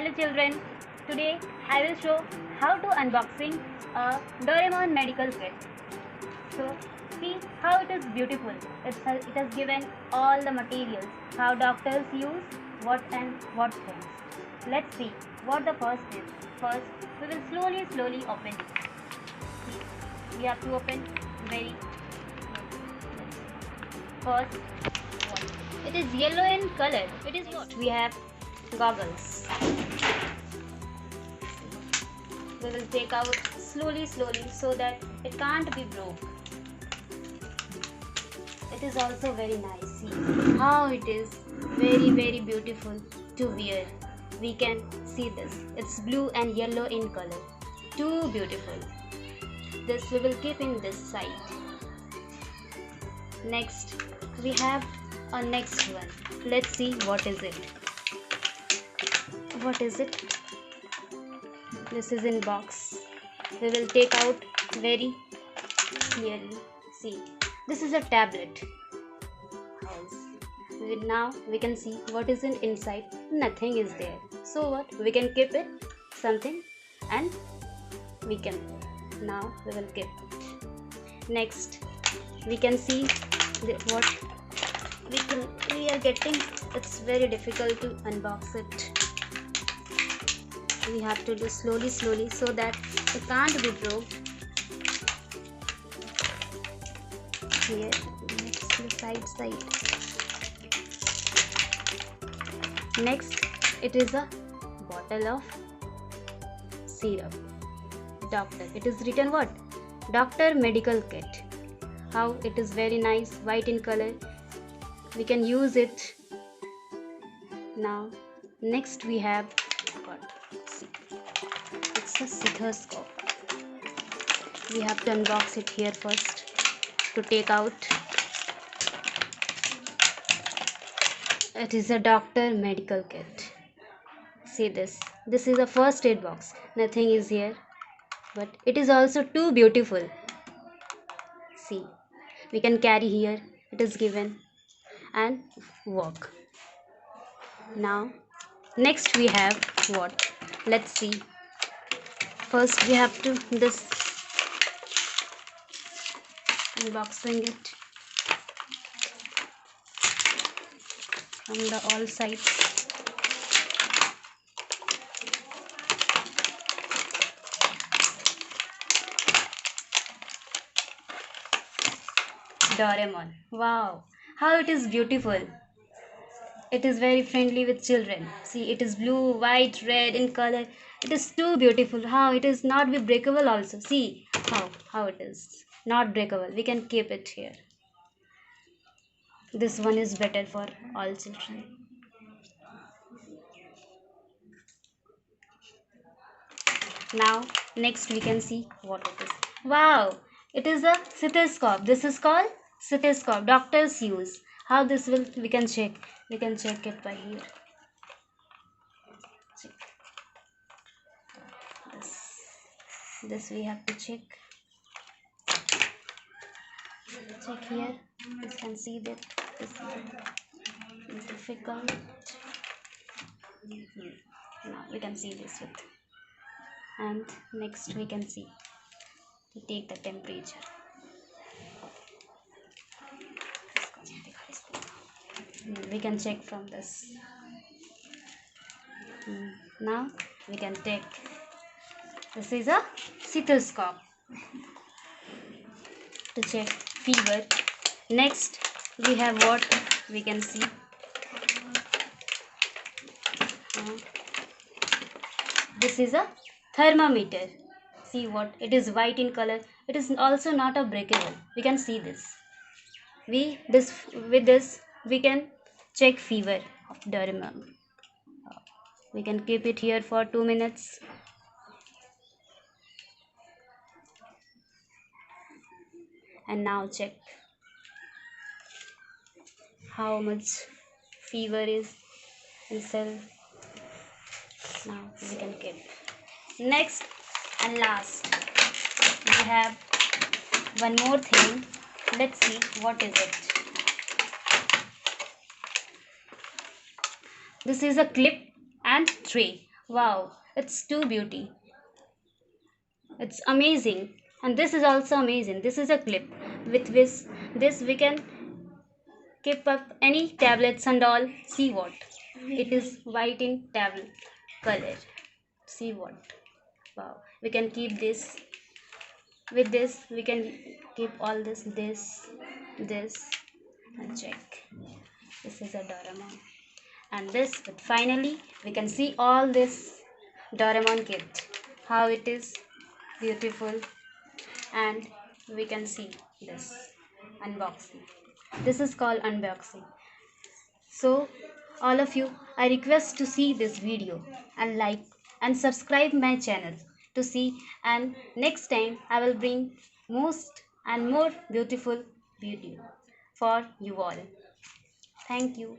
Hello children, today I will show how to unboxing a Doraemon medical kit. So see how it is beautiful. It has given all the materials, how doctors use what and what things. Let's see what the first is. First we will slowly open it. See, we have to open very first one. It is yellow in color. It is what? We have goggles. We will take out slowly so that it can't be broke. It is also very nice. See how it is very beautiful to wear. We can see this. It's blue and yellow in color. Too beautiful. This we will keep in this side. Next we have a next one. Let's see what is it. What is it? This is in box. We will take out very clearly. See, this is a tablet. Now we can see what is inside. Nothing is there. So what? We can keep it something, and we can. Now we will keep it. Next, we can see what we are getting. It's very difficult to unbox it. We have to do slowly so that it can't be broke. Here, next the side. Next, it is a bottle of syrup. Doctor. It is written what? Doctor Medical Kit. How it is very nice, white in color. We can use it. Now, next we have what? It's a stethoscope. We have to unbox it here first to take out. It is a doctor medical kit. See this. This is a first aid box. Nothing is here, but it is also too beautiful. See, we can carry here. It is given and work. Now, next we have what? Let's see. First we have to unboxing it from the all sides. Doraemon. Wow, how it is beautiful. It is very friendly with children. See, it is blue, white, red in color. It is too beautiful. How it is not be breakable also. See how it is not breakable. We can keep it here. This one is better for all children. Now next we can see what it is. Wow, it is a stethoscope. This is called stethoscope. Doctors use. How this will we can check. We can check it by here. Check. This we have to check. Check here. You can see that this is difficult. Now we can see this with. And next we can see to take the temperature. We can check from this. Now we can take. This is a stethoscope to check fever. Next we have what we can see. This is a thermometer. See what? It is white in color. It is also not a breakable. We can see this. With this we can check fever of Doraemon. We can keep it here for 2 minutes. And now check how much fever is in cell. Now we can keep. Next and last we have one more thing. Let's see what is it. This is a clip and tray. Wow, it's too beauty. It's amazing. And this is also amazing. This is a clip with this we can keep up any tablets and all. See what? It is white in tablet color. See what? Wow. We can keep this. With this, we can keep all this, and check. This is a Doraemon. And this, but finally, we can see all this Doraemon kit. How it is beautiful, and we can see this unboxing. This is called unboxing. So, all of you, I request to see this video and like and subscribe my channel to see, and next time I will bring most and more beautiful video for you all. Thank you.